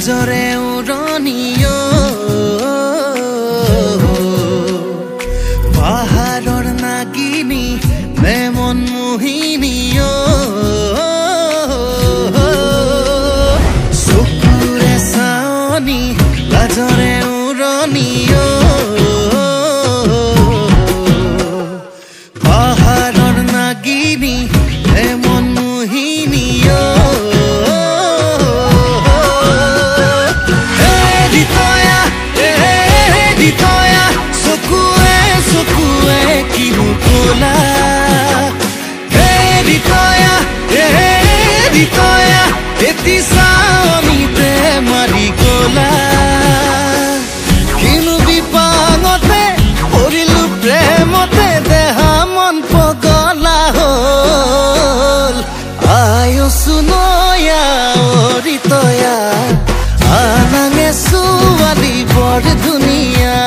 লাজৰে উৰণিও পাহাৰৰ নাগিনী নে মন মোহিনীও চকুৰে চাৱনি লাজৰে উৰণিও পাহাৰৰ নাগিনী নে মন মোহিনীও এটি চাৱনিতে মাৰি গলা কিনো বিপাঙতে পৰিলো প্ৰেমতে দেহা মন পগলা হ'ল আয়ুসু নয়া অৰিতয়া আনাঙে ছোৱালী বৰ ধুনীয়া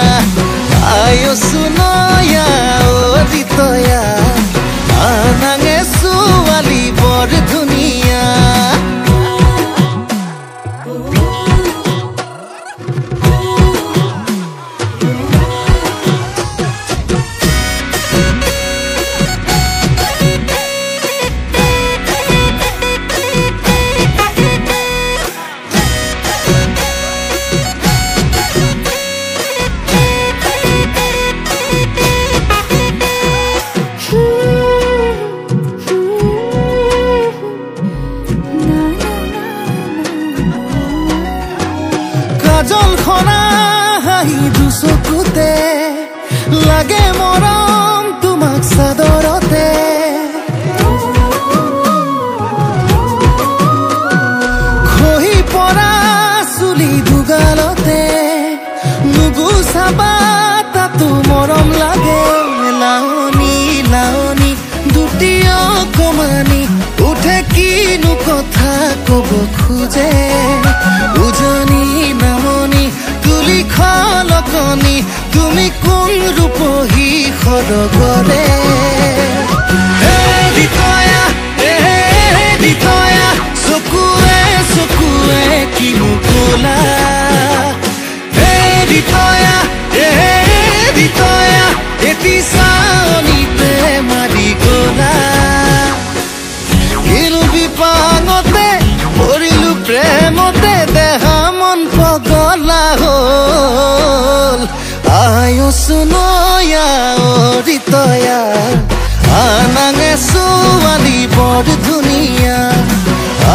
আয়ুসু নয়া অৰিতয়া আনাঙে ছোৱালী বৰ ধুনীয়া জলখনা হাঁহি দুচকুতে লাগে মৰম তোমাক চাদৰতে খহি পৰা চুলি দুগালতে নুগুচাবা তাতো মৰম লাগে লাৱনি লাৱনি দুটি অকমানি উঠে কিনো কথা কব খোজে উজনি নামনি তুলি খলকনি তুমি কোন ৰূপহী খৰগৰে দিথয়া চকুৱে চকুৱে কিনো কলা দিথয়া এটি চাৱনিতে মাৰি গলা কিনো বিপাঙতে পৰিলো প্ৰেমতে দেহা মন পগলা হ'ল আয়ুসু নয়া অৰিতয়া আনাঙে ছোৱালী বৰ ধুনীয়া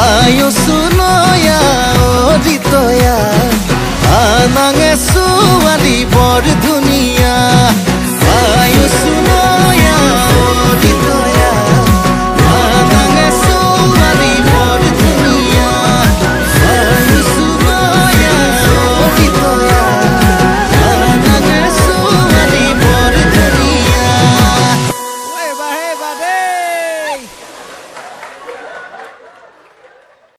আয়ুসু নয়া অৰিতয়া আনাঙে